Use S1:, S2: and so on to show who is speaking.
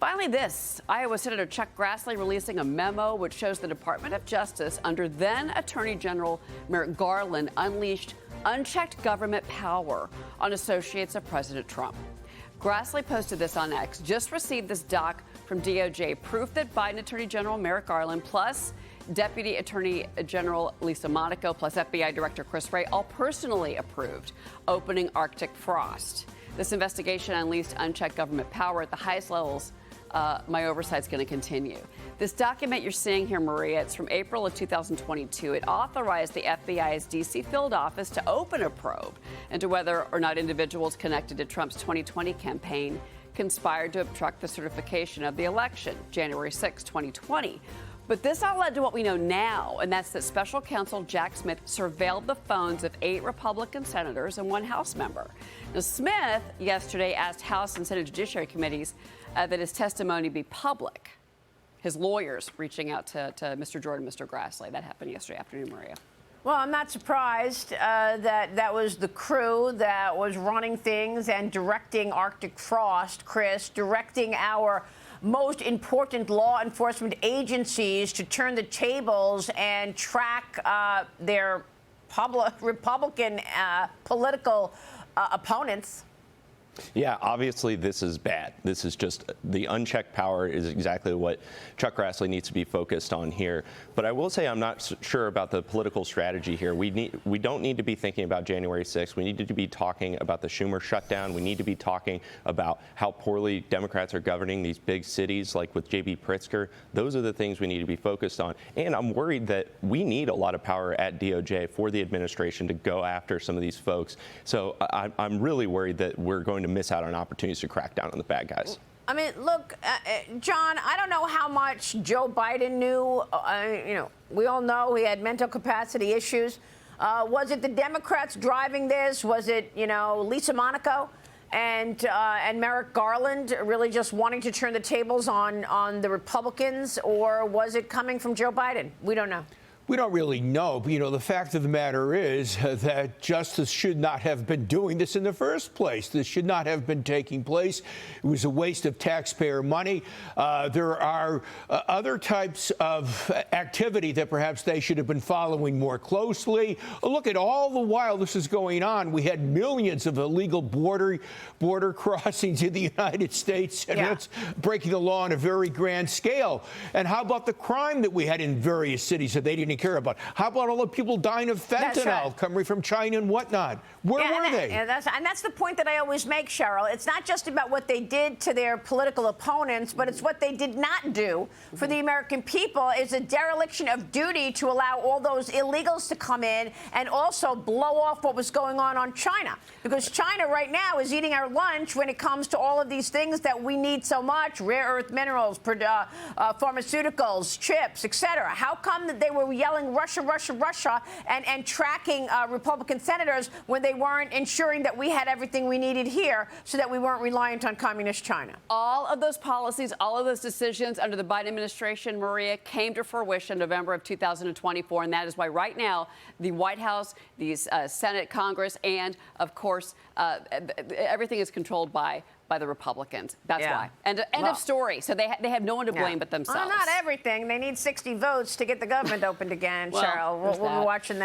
S1: Finally, this. Iowa Senator Chuck Grassley releasing a memo which shows the Department of Justice under then Attorney General Merrick Garland unleashed unchecked government power on associates of President Trump. Grassley posted this on X. Just received this doc from DOJ, proof that Biden Attorney General Merrick Garland plus Deputy Attorney General Lisa Monaco plus FBI Director Chris Wray all personally approved opening Arctic frost. This investigation unleashed unchecked government power at the highest levels. My oversight's going to continue. This document you're seeing here, Maria, it's from April of 2022. It authorized the FBI's D.C. field office to open a probe into whether or not individuals connected to Trump's 2020 campaign conspired to obstruct the certification of the election, January 6, 2020. But this all led to what we know now, and that's that special counsel Jack Smith surveilled the phones of 8 Republican senators and 1 House member. Now, Smith yesterday asked House and Senate Judiciary Committees that his testimony be public. His lawyers reaching out to Mr. Jordan, Mr. Grassley. That happened yesterday afternoon, Maria.
S2: Well, I'm not surprised that was the crew that was running things and directing Arctic frost, Chris, directing our most important law enforcement agencies to turn the tables and track their Republican political opponents.
S3: Yeah, obviously this is bad. This is just the unchecked power is exactly what Chuck Grassley needs to be focused on here. But I will say I'm not sure about the political strategy here. We don't need to be thinking about January 6th. We need to be talking about the Schumer shutdown. We need to be talking about how poorly Democrats are governing these big cities like with J.B. Pritzker. Those are the things we need to be focused on. And I'm worried that we need a lot of power at DOJ for the administration to go after some of these folks. So I'm really worried that we're going to miss out on opportunities to crack down on the bad guys.
S2: I mean, look, John, I don't know how much Joe Biden knew. We all know he had mental capacity issues. Was it the Democrats driving this? Was it, Lisa Monaco and Merrick Garland really just wanting to turn the tables on the Republicans? Or was it coming from Joe Biden? We don't know.
S4: We don't really know, but, the fact of the matter is that justice should not have been doing this in the first place. This should not have been taking place. It was a waste of taxpayer money. There are other types of activity that perhaps they should have been following more closely. Look at all the while this is going on. We had millions of illegal border crossings in the United States, and that's breaking the law on a very grand scale. And how about the crime that we had in various cities that they didn't care about? How about all the people dying of fentanyl coming from China and whatnot? Where were they?
S2: And that's the point that I always make, Cheryl. It's not just about what they did to their political opponents, but it's what they did not do for the American people. It's a dereliction of duty to allow all those illegals to come in and also blow off what was going on China. Because China right now is eating our lunch when it comes to all of these things that we need so much, rare earth minerals, pharmaceuticals, chips, etc. How come that they were yelling Russia, Russia, Russia, and tracking Republican senators when they weren't ensuring that we had everything we needed here so that we weren't reliant on communist China?
S1: All of those policies, all of those decisions under the Biden administration, Maria, came to fruition in November of 2024. And that is why right now the White House, the Senate, Congress, and, of course, everything is controlled by the Republicans. That's why. And end of story. So they have no one to blame but themselves.
S2: Well, not everything. They need 60 votes to get the government opened again, Cheryl. We'll be watching that.